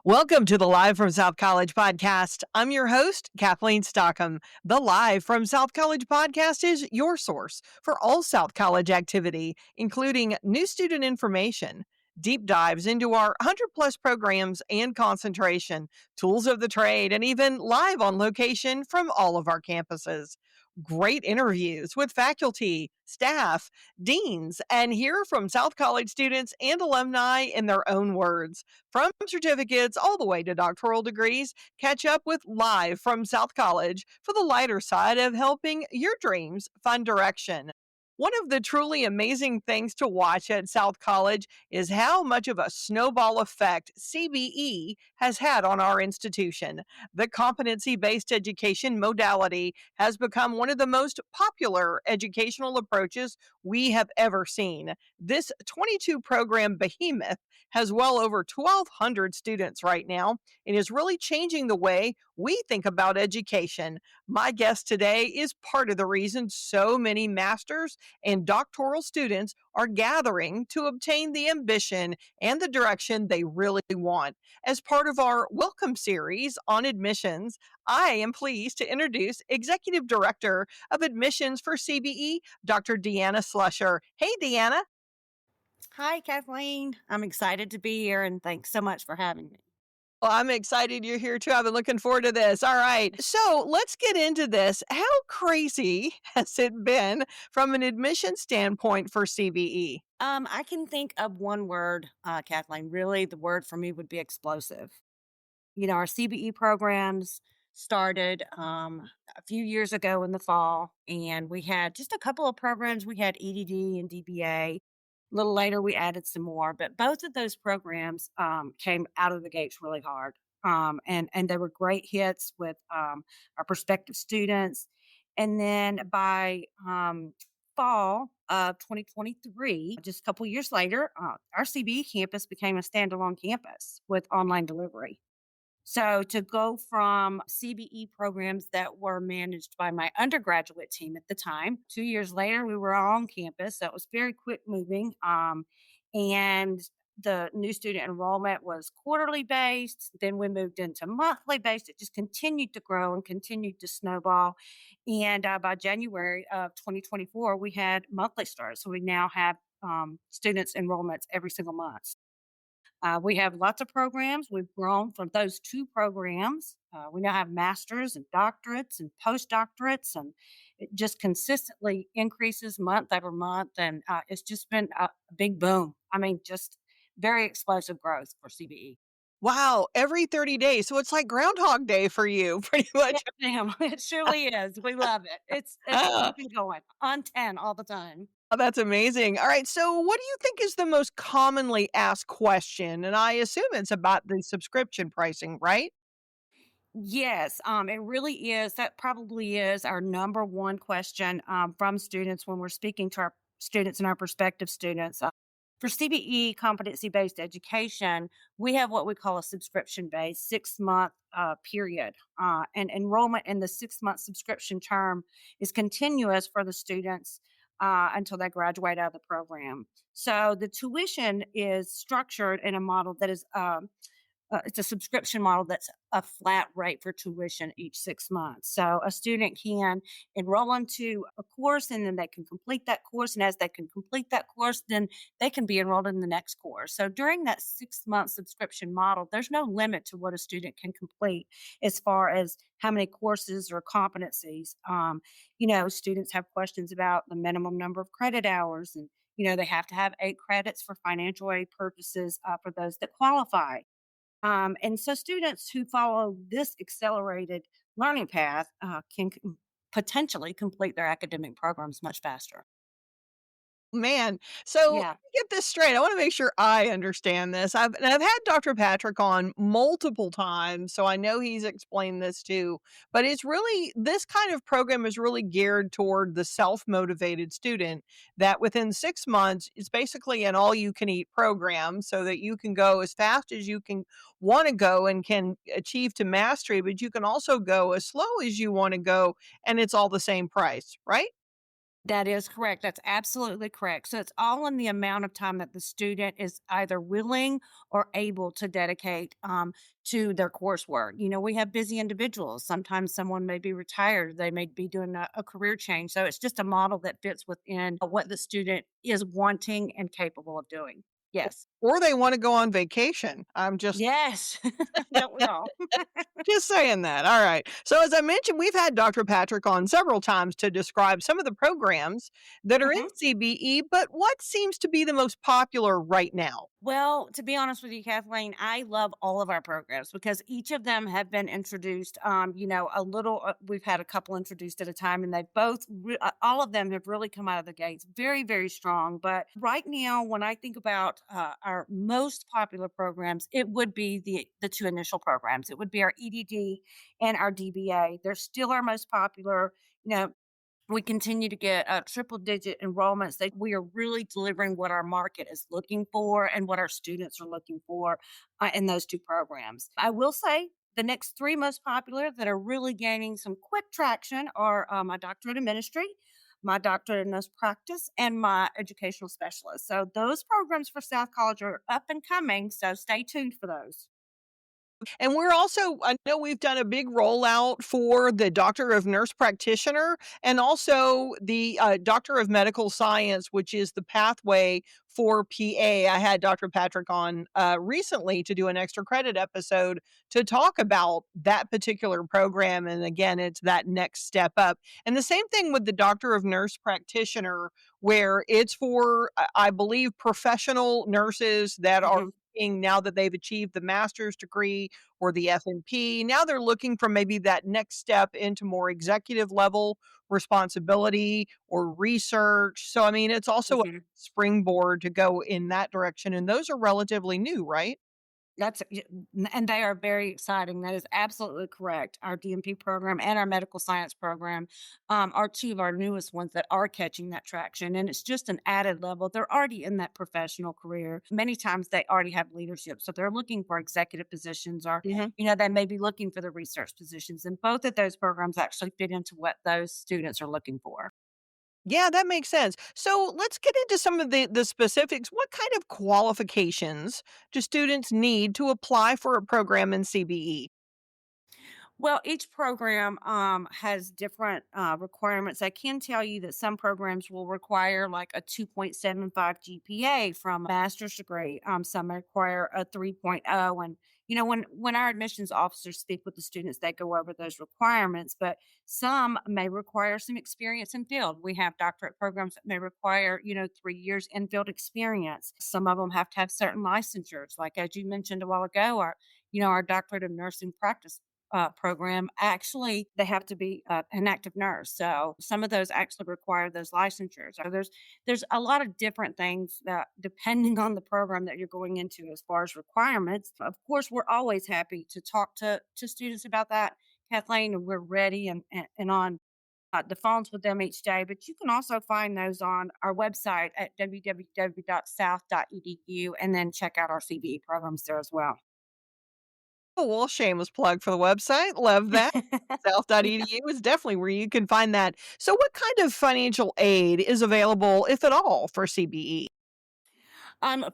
Welcome to the Live from South College podcast. I'm your host, Kathleen Stockham. The Live from South College podcast is your source for all South College activity, including new student information, deep dives into our 100 plus programs and concentration, tools of the trade, and even live on location from all of our campuses. Great interviews with faculty, staff, deans, and hear from South College students and alumni in their own words. From certificates all the way to doctoral degrees, catch up with Live from South College for the lighter side of helping your dreams find direction. One of the truly amazing things to watch at South College is how much of a snowball effect CBE has had on our institution. The competency based education modality has become one of the most popular educational approaches we have ever seen. This 22 program behemoth has well over 1,200 students right now. It is really changing the way we think about education. My guest today is part of the reason so many masters and doctoral students are gathering to obtain the ambition and the direction they really want. As part of our welcome series on admissions, I am pleased to introduce Executive Director of Admissions for CBE, Dr. Deanna Slusher. Hey, Deanna. Hi, Kathleen. I'm excited to be here and thanks so much for having me. Well, I'm excited you're here too. I've been looking forward to this. All right. So let's get into this. How crazy has it been from an admission standpoint for CBE? I can think of one word, Kathleen. Really, the word for me would be explosive. Our CBE programs started a few years ago in the fall, and we had just a couple of programs. We had EDD and DBA. A little later, we added some more, but both of those programs came out of the gates really hard. And they were great hits with our prospective students. And then by fall of 2023, just a couple years later, our CBE campus became a standalone campus with online delivery. So to go from CBE programs that were managed by my undergraduate team at the time, 2 years later, we were all on campus. That was very quick moving. And the new student enrollment was quarterly based. Then we moved into monthly based. It just continued to grow and continued to snowball. And by January of 2024, we had monthly starts. So we now have students enrollments every single month. We have lots of programs. We've grown from those two programs. We now have masters and doctorates and postdoctorates, and it just consistently increases month over month. And it's just been a big boom. I mean, just very explosive growth for CBE. Wow, every 30 days. So it's like Groundhog Day for you, pretty Yes, much. ma'am. It surely is. We love it. It's Ah, keeping going on 10 all the time. oh, that's amazing. All right. So, what do you think is the most commonly asked question? And I assume it's about the subscription pricing, right? Yes, it really is. That probably is our number one question from students when we're speaking to our students and our prospective students. For CBE, competency based education, we have what we call a subscription based 6 month period. And enrollment in the 6 month subscription term is continuous for the students until they graduate out of the program. So the tuition is structured in a model that is it's a subscription model that's a flat rate for tuition each 6 months. So a student can enroll into a course and then they can complete that course. And as they can complete that course, then they can be enrolled in the next course. So during that 6 month subscription model, there's no limit to what a student can complete as far as how many courses or competencies. Students have questions about the minimum number of credit hours and they have to have 8 credits for financial aid purposes for those that qualify. And so students who follow this accelerated learning path potentially complete their academic programs much faster. Man, so let Yeah. me get this straight. I want to make sure I understand this. I've had Dr. Patrick on multiple times, so I know he's explained this too. But it's really this kind of program is really geared toward the self-motivated student that within 6 months it's basically an all-you-can-eat program so that you can go as fast as you can want to go and can achieve to mastery, but you can also go as slow as you want to go, and it's all the same price, right? That is correct. That's absolutely correct. So it's all in the amount of time that the student is either willing or able to dedicate to their coursework. You know, we have busy individuals. Sometimes someone may be retired, they may be doing a career change. So it's just a model that fits within what the student is wanting and capable of doing. Yes. Or they want to go on vacation. I'm just Yes. Don't we all? Just saying that. All right. So, as I mentioned, we've had Dr. Patrick on several times to describe some of the programs that are in Mhm. CBE, but what seems to be the most popular right now? Well, to be honest with you, Kathleen, I love all of our programs because each of them have been introduced. We've had a couple introduced at a time, and all of them have really come out of the gates very, very strong. But right now, when I think about our most popular programs, it would be the two initial programs. It would be our EDD and our DBA. They're still our most popular. You know, we continue to get triple digit enrollments that we are really delivering what our market is looking for and what our students are looking for in those two programs. I will say the next three most popular that are really gaining some quick traction are my doctorate in ministry, my doctorate in nurse practice, and my educational specialist. So those programs for South College are up and coming. So stay tuned for those. And we're also, I know we've done a big rollout for the Doctor of Nurse Practitioner and also the Doctor of Medical Science, which is the pathway for PA. I had Dr. Patrick on recently to do an extra credit episode to talk about that particular program. And again, it's that next step up. And the same thing with the Doctor of Nurse Practitioner, where it's for, I believe, professional nurses that are Mhm, now that they've achieved the master's degree or the FNP. Now they're looking for maybe that next step into more executive level responsibility or research. So, I mean, it's also a mhm. springboard to go in that direction. And those are relatively new, right? And they are very exciting. That is absolutely correct. Our DMP program and our medical science program are two of our newest ones that are catching that traction. And it's just an added level. They're already in that professional career. Many times they already have leadership. So they're looking for executive positions or, Mhm. they may be looking for the research positions. And both of those programs actually fit into what those students are looking for. Yeah, that makes sense. So let's get into some of the specifics. What kind of qualifications do students need to apply for a program in CBE? Well, each program has different requirements. I can tell you that some programs will require like a 2.75 GPA from a master's degree. Some require a 3.0. And, when our admissions officers speak with the students, they go over those requirements, but some may require some experience in field. We have doctorate programs that may require, 3 years in field experience. Some of them have to have certain licensures, like as you mentioned a while ago, our doctorate of nursing practice program, actually, they have to be an active nurse. So some of those actually require those licensures. So there's a lot of different things that, depending on the program that you're going into, as far as requirements. Of course, we're always happy to talk to students about that, Kathleen, and we're ready and on. The phones with them each day, but you can also find those on our website at www.south.edu and then check out our CBE programs there as well. Oh, well, shameless plug for the website. Love that. Yeah. South.edu is definitely where you can find that. So, what kind of financial aid is available, if at all, for CBE?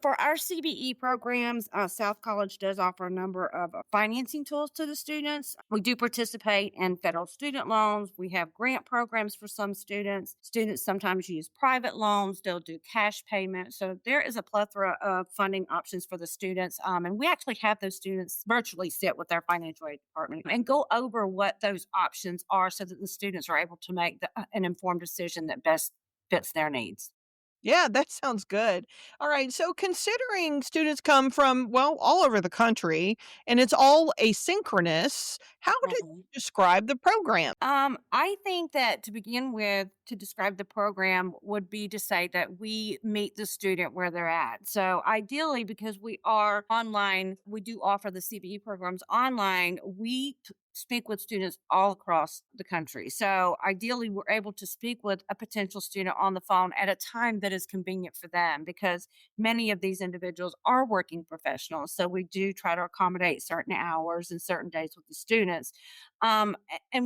For our CBE programs, South College does offer a number of financing tools to the students. We do participate in federal student loans. We have grant programs for some students. Students sometimes use private loans. They'll do cash payments. So there is a plethora of funding options for the students. And we actually have those students virtually sit with our financial aid department and go over what those options are so that the students are able to make an informed decision that best fits their needs. Yeah, that sounds good. All right. So, considering students come from, well, all over the country and it's all asynchronous, how do you describe the program? I think that to begin with, to describe the program would be to say that we meet the student where they're at. So, ideally, because we are online, we do offer the CBE programs online. Speak with students all across the country. So, ideally, we're able to speak with a potential student on the phone at a time that is convenient for them because many of these individuals are working professionals. So, we do try to accommodate certain hours and certain days with the students and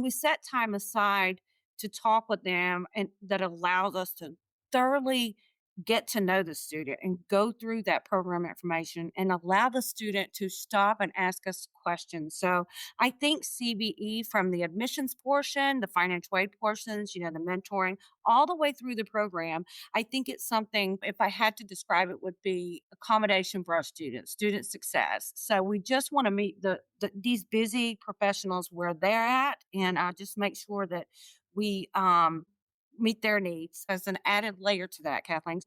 we set time aside to talk with them and that allows us to thoroughly get to know the student and go through that program information and allow the student to stop and ask us questions. So I think CBE from the admissions portion, the financial aid portions, the mentoring, all the way through the program, I think it's something, if I had to describe it, would be accommodation for our students, student success. So we just want to meet these busy professionals where they're at, and just make sure that we meet their needs. As an added layer to that, Kathleen,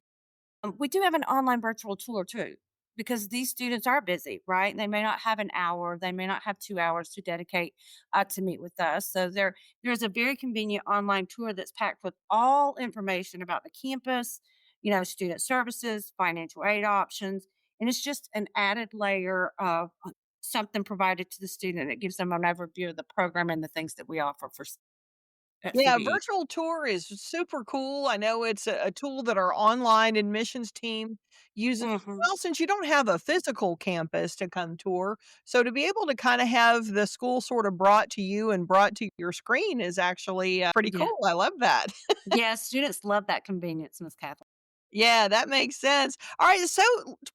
we do have an online virtual tour too, because these students are busy, right? They may not have an hour, they may not have 2 hours to dedicate to meet with us. So there's a very convenient online tour that's packed with all information about the campus, student services, financial aid options, and it's just an added layer of something provided to the student that gives them an overview of the program and the things that we offer at Yeah, CBE. virtual tour is super cool. I know it's a tool that our online admissions team uses Hmm. well since you don't have a physical campus to come tour. So to be able to kind of have the school sort of brought to you and brought to your screen is actually pretty Yeah. cool. I love that. Yeah, students love that convenience, Miss Kathleen. Yeah, that makes sense. All right, so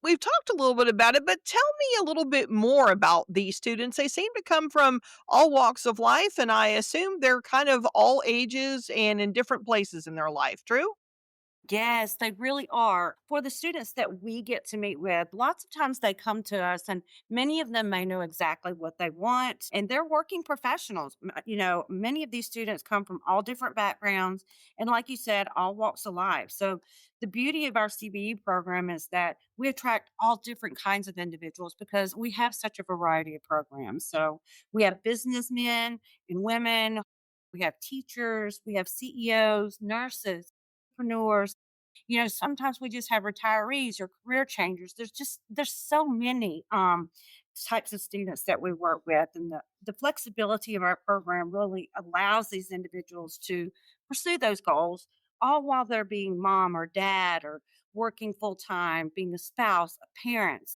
we've talked a little bit about it, but tell me a little bit more about these students. They seem to come from all walks of life, and I assume they're kind of all ages and in different places in their life. True? Yes, they really are. For the students that we get to meet with, lots of times they come to us, and many of them may know exactly what they want, and they're working professionals. Many of these students come from all different backgrounds, and like you said, all walks of life. So, the beauty of our CBE program is that we attract all different kinds of individuals because we have such a variety of programs. So, we have businessmen and women, we have teachers, we have CEOs, nurses, entrepreneurs. Sometimes we just have retirees or career changers. There's so many types of students that we work with, and the flexibility of our program really allows these individuals to pursue those goals, all while they're being mom or dad or working full time, being a spouse, a parent.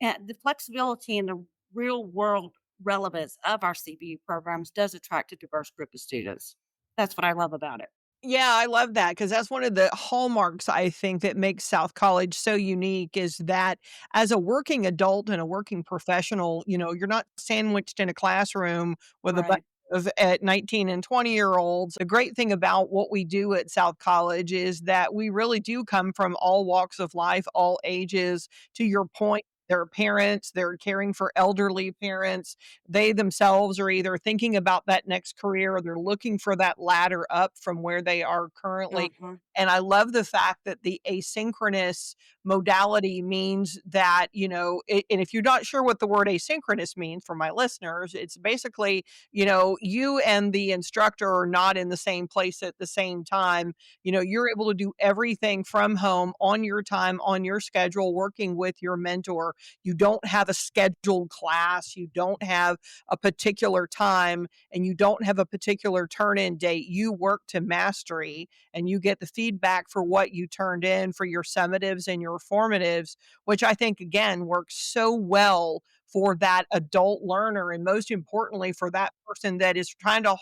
And the flexibility and the real world relevance of our CBE programs does attract a diverse group of students. That's what I love about it. Yeah, I love that because that's one of the hallmarks I think that makes South College so unique is that as a working adult and a working professional, you're not sandwiched in a classroom with a bunch Right. of at 19 and 20-year-olds. The great thing about what we do at South College is that we really do come from all walks of life, all ages. To your point, there are parents, they're caring for elderly parents, they themselves are either thinking about that next career or they're looking for that ladder up from where they are currently. Mhm. And I love the fact that the asynchronous modality means that, and if you're not sure what the word asynchronous means for my listeners, it's basically, you and the instructor are not in the same place at the same time. You're able to do everything from home on your time, on your schedule, working with your mentor. You don't have a scheduled class. You don't have a particular time and you don't have a particular turn in date, you work to mastery and you get the feedback for what you turned in for your summatives and your formatives, which I think again works so well for that adult learner and most importantly for that person that is trying to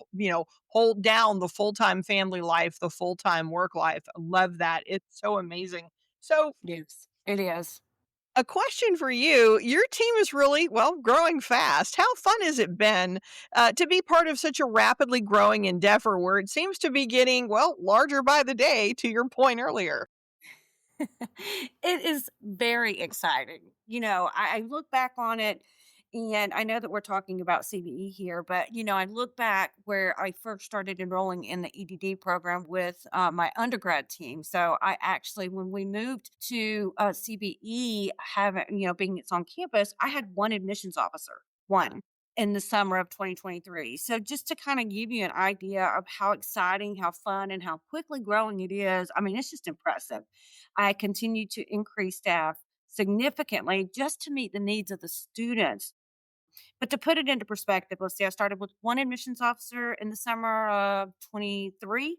hold down the full-time family life, the full-time work life. I love that. It's so amazing. So Yes, it is. a question for you. Your team is really, well, growing fast. How fun has it been to be part of such a rapidly growing endeavor where it seems to be getting, well, larger by the day, to your point earlier? It is very exciting. I look back on it and I know that we're talking about CBE here, but I look back where I first started enrolling in the EDD program with my undergrad team. So I actually, when we moved to CBE, having, being it's on campus, I had one admissions officer, one in the summer of 2023. So just to kind of give you an idea of how exciting, how fun, and how quickly growing it is, I mean, it's just impressive. I continue to increase staff significantly just to meet the needs of the students. But to put it into perspective, let's see, I started with one admissions officer in the summer of 23,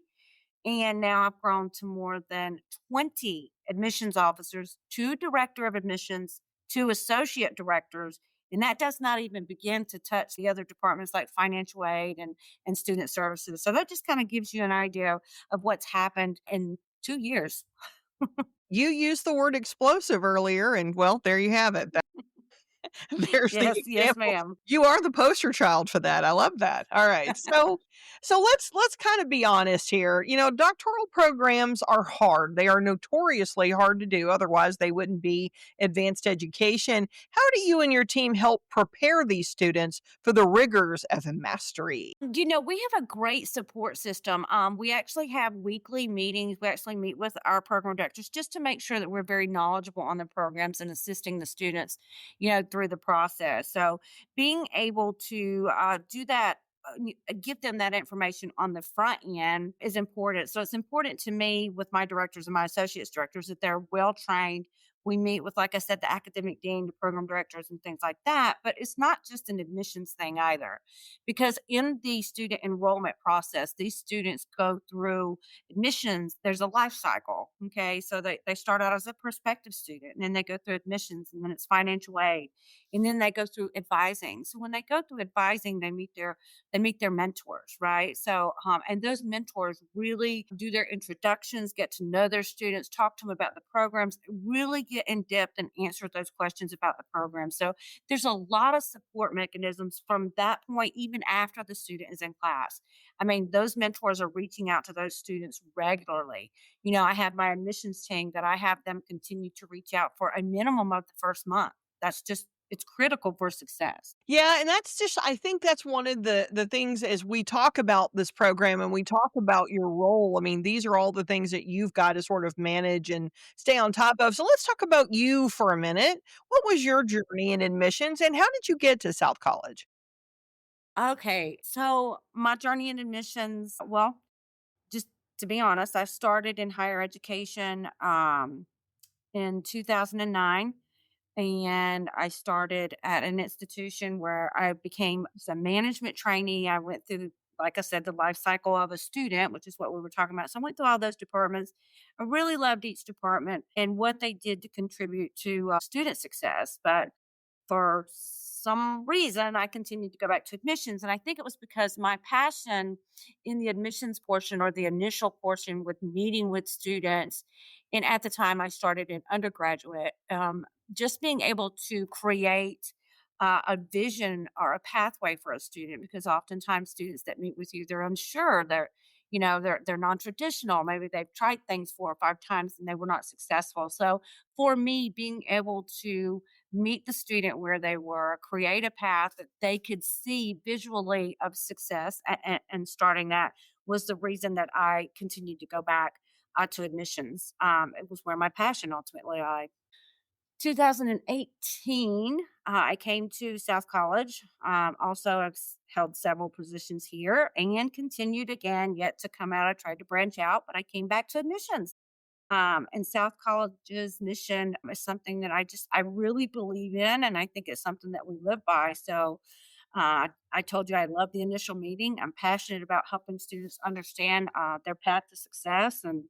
and now I've grown to more than 20 admissions officers, two director of admissions, two associate directors, And that does not even begin to touch the other departments like financial aid and student services. So that just kind of gives you an idea of what's happened in 2 years. You used the word explosive earlier, and well, there you have it. There's the Yes, yes, example. ma'am. You are the poster child for that. I love that. All right. So let's kind of be honest here. You know, doctoral programs are hard. They are notoriously hard to do. Otherwise, they wouldn't be advanced education. How do you and your team help prepare these students for the rigors of mastery? We have a great support system. We actually have weekly meetings. We actually meet with our program directors just to make sure that we're very knowledgeable on the programs and assisting the students, through the process. So being able to do that, give them that information on the front end is important. So it's important to me with my directors and my associates directors that they're well trained. We meet with, like I said, the academic dean, the program directors, and things like that. But it's not just an admissions thing either, because in the student enrollment process, these students go through admissions. There's a life cycle. Okay. So they start out as a prospective student, and then they go through admissions, and then it's financial aid, and then they go through advising. So when they go through advising, they meet their mentors, right? So and those mentors really do their introductions, get to know their students, talk to them about the programs, really get in depth and answer those questions about the program. So there's a lot of support mechanisms from that point, even after the student is in class. I mean, those mentors are reaching out to those students regularly. I have my admissions team that I have them continue to reach out for a minimum of the first month. It's critical for success. Yeah, and that's just I think that's one of the things as we talk about this program and we talk about your role. I mean, these are all the things that you've got to sort of manage and stay on top of. So let's talk about you for a minute. What was your journey in admissions and how did you get to South College? Okay, so my journey in admissions, well, just to be honest, I started in higher education in 2009, and I started at an institution where I became a management trainee. I went through, like I said, the life cycle of a student, which is what we were talking about. So I went through all those departments. I really loved each department and what they did to contribute to student success. But for some reason, I continued to go back to admissions. And I think it was because my passion in the admissions portion or the initial portion with meeting with students. And at the time, I started in undergraduate, just being able to create a vision or a pathway for a student, because oftentimes students that meet with you, they're unsure. They're non-traditional. Maybe they've tried things 4 or 5 times and they were not successful. So for me, being able to meet the student where they were, create a path that they could see visually of success, and starting that was the reason that I continued to go back to admissions. It was where my passion ultimately lied. 2018, I came to South College. Also, I've held several positions here and continued again, yet to come out. I tried to branch out, but I came back to admissions. And South College's mission is something that I really believe in, and I think it's something that we live by. So, I told you I love the initial meeting. I'm passionate about helping students understand their path to success, and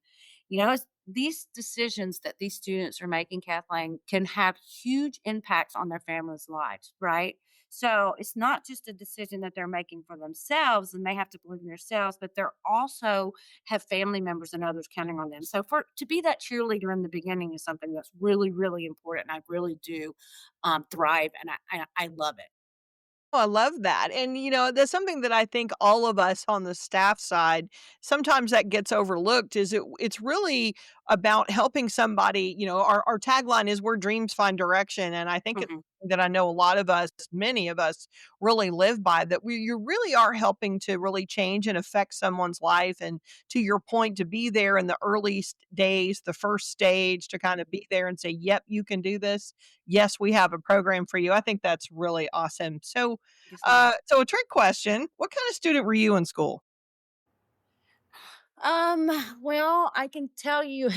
these decisions that these students are making, Kathleen, can have huge impacts on their families' lives, right? So it's not just a decision that they're making for themselves and they have to believe in themselves, but they're also have family members and others counting on them. So for to be that cheerleader in the beginning is something that's really, really important. I really do thrive, and I love it. Oh, I love that. And, that's something that I think all of us on the staff side, sometimes that gets overlooked is it's really about helping somebody, our tagline is where dreams find direction. And I think it's Mhm. something that I know a lot of us, many of us really live by that you really are helping to really change and affect someone's life. And to your point, to be there in the early days, the first stage, to kind of be there and say, yep, you can do this. Yes, we have a program for you. I think that's really awesome. Yes, ma'am. So a trick question, what kind of student were you in school? Um, well, I can tell you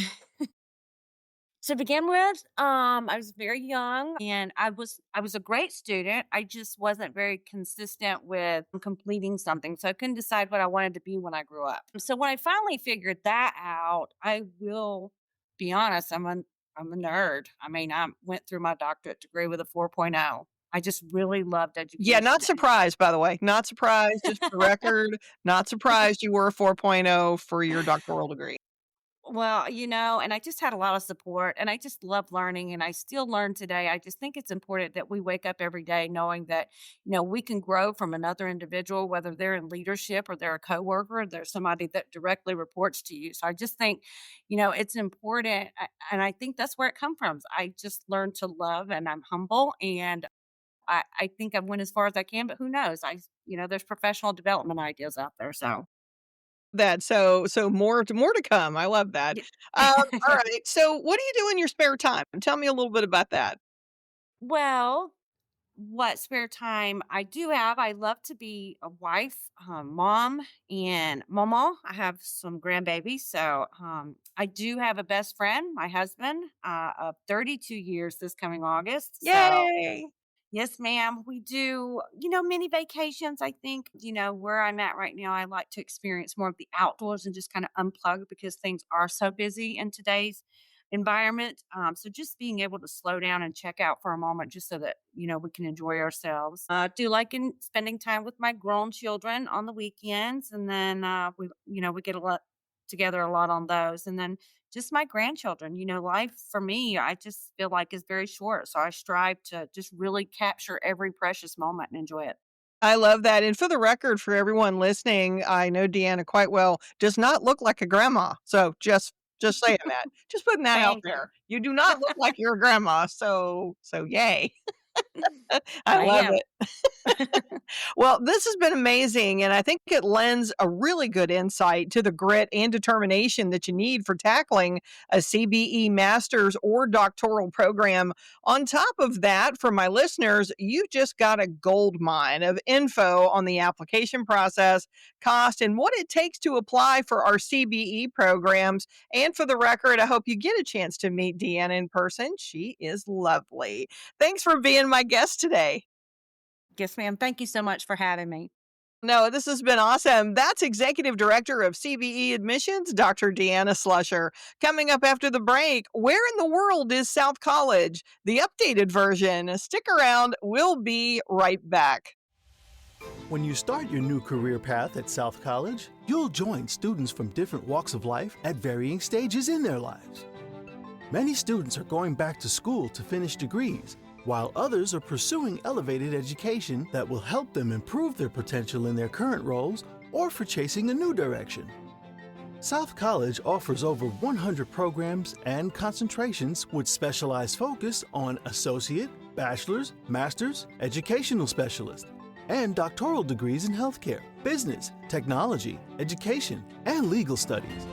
to begin with, I was very young and I was a great student. I just wasn't very consistent with completing something. So I couldn't decide what I wanted to be when I grew up. So when I finally figured that out, I will be honest, I'm a nerd. I mean, I went through my doctorate degree with a 4.0. I just really loved Yeah, not education. surprised, by the way. Not surprised, just for the record, not surprised you were a 4.0 for your doctoral degree. Well, and I just had a lot of support and I just love learning and I still learn today. I just think it's important that we wake up every day knowing that, we can grow from another individual, whether they're in leadership or they're a coworker, or they're somebody that directly reports to you. So I just think, it's important. And I think that's where it comes from. I just learned to love and I'm humble and I think I went as far as I can, but who knows? There's professional development ideas out there. So, That so more to come. I love that. yeah. All right. So what do you do in your spare time? Tell me a little bit about that. Well, what spare time I do have, I love to be a wife, mom, and mama. I have some grandbabies. So I do have a best friend, my husband, of 32 years this coming August. So Yay! yes, ma'am. We do, mini vacations. I think, where I'm at right now, I like to experience more of the outdoors and just kind of unplug because things are so busy in today's environment. So just being able to slow down and check out for a moment just so that, we can enjoy ourselves. Do like in spending time with my grown children on the weekends. And then we get a lot together a lot on those. And then just my grandchildren. Life for me, I just feel like is very short. So I strive to just really capture every precious moment and enjoy it. I love that, and for the record, for everyone listening, I know Deanna quite well, does not look like a grandma, so just saying that. Just putting that out Thank you. there. You do not look like you're a grandma, so yay. I I love am. it. Well, this has been amazing, and I think it lends a really good insight to the grit and determination that you need for tackling a CBE master's or doctoral program. On top of that, for my listeners, you just got a gold mine of info on the application process, cost, and what it takes to apply for our CBE programs. And for the record, I hope you get a chance to meet Deanna in person. She is lovely. Thanks for being my guest today. Yes, ma'am. Thank you so much for having me. No, this has been awesome. That's Executive Director of CBE Admissions, Dr. Deanna Slusher. Coming up after the break, where in the world is South College? The updated version. Stick around. We'll be right back. When you start your new career path at South College, you'll join students from different walks of life at varying stages in their lives. Many students are going back to school to finish degrees, while others are pursuing elevated education that will help them improve their potential in their current roles or for chasing a new direction. South College offers over 100 programs and concentrations with specialized focus on associate, bachelor's, master's, educational specialist, and doctoral degrees in healthcare, business, technology, education, and legal studies.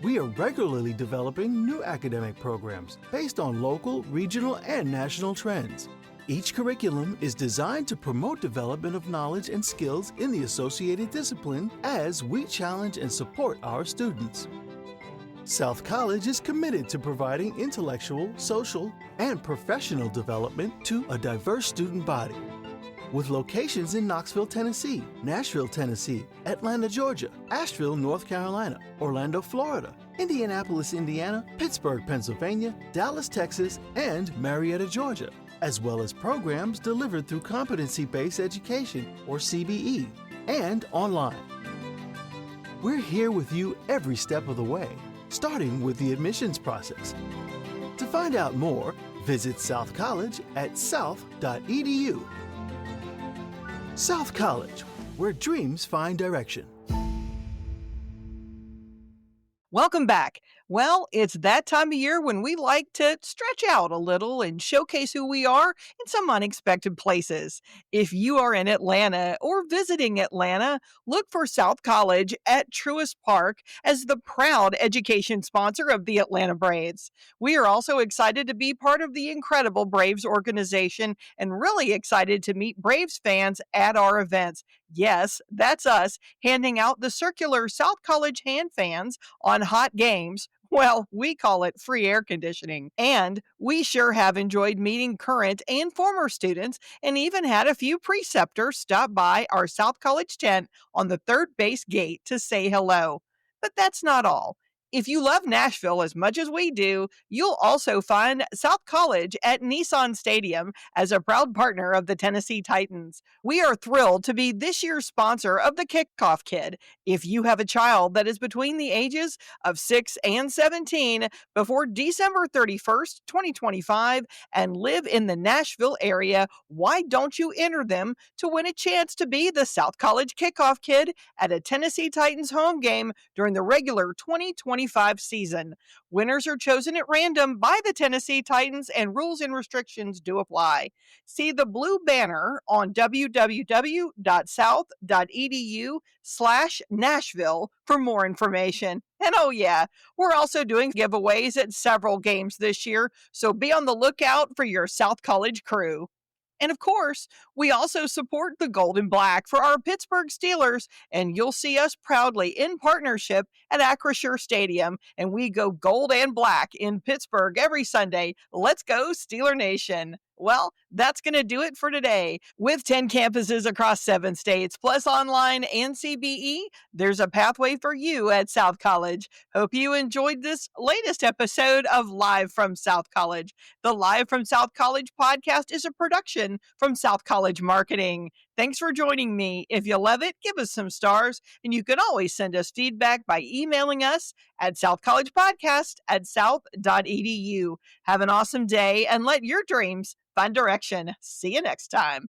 We are regularly developing new academic programs based on local, regional, and national trends. Each curriculum is designed to promote development of knowledge and skills in the associated discipline as we challenge and support our students. South College is committed to providing intellectual, social, and professional development to a diverse student body. With locations in Knoxville, Tennessee, Nashville, Tennessee, Atlanta, Georgia, Asheville, North Carolina, Orlando, Florida, Indianapolis, Indiana, Pittsburgh, Pennsylvania, Dallas, Texas, and Marietta, Georgia, as well as programs delivered through Competency-Based Education, or CBE, and online. We're here with you every step of the way, starting with the admissions process. To find out more, visit South College at south.edu. South College, where dreams find direction. Welcome back. Well, it's that time of year when we like to stretch out a little and showcase who we are in some unexpected places. If you are in Atlanta or visiting Atlanta, look for South College at Truist Park as the proud education sponsor of the Atlanta Braves. We are also excited to be part of the incredible Braves organization and really excited to meet Braves fans at our events. Yes, that's us handing out the circular South College hand fans on hot games. Well, we call it free air conditioning. And we sure have enjoyed meeting current and former students and even had a few preceptors stop by our South College tent on the third base gate to say hello. But that's not all. If you love Nashville as much as we do, you'll also find South College at Nissan Stadium as a proud partner of the Tennessee Titans. We are thrilled to be this year's sponsor of the Kickoff Kid. If you have a child that is between the ages of 6 and 17 before December 31st, 2025, and live in the Nashville area, why don't you enter them to win a chance to be the South College Kickoff Kid at a Tennessee Titans home game during the regular 2025 season? Winners are chosen at random by the Tennessee Titans, and rules and restrictions do apply. See the blue banner on www.south.edu/Nashville for more information. And oh, yeah, we're also doing giveaways at several games this year, so be on the lookout for your South College crew. And of course, we also support the Gold and Black for our Pittsburgh Steelers, and you'll see us proudly in partnership at Acrisure Stadium, and we go gold and black in Pittsburgh every Sunday. Let's go, Steeler Nation. Well, that's going to do it for today. With 10 campuses across 7 states, plus online and CBE, there's a pathway for you at South College. Hope you enjoyed this latest episode of Live from South College. The Live from South College podcast is a production from South College Marketing. Thanks for joining me. If you love it, give us some stars, and you can always send us feedback by emailing us at southcollegepodcast@south.edu. Have an awesome day and let your dreams find direction. See you next time.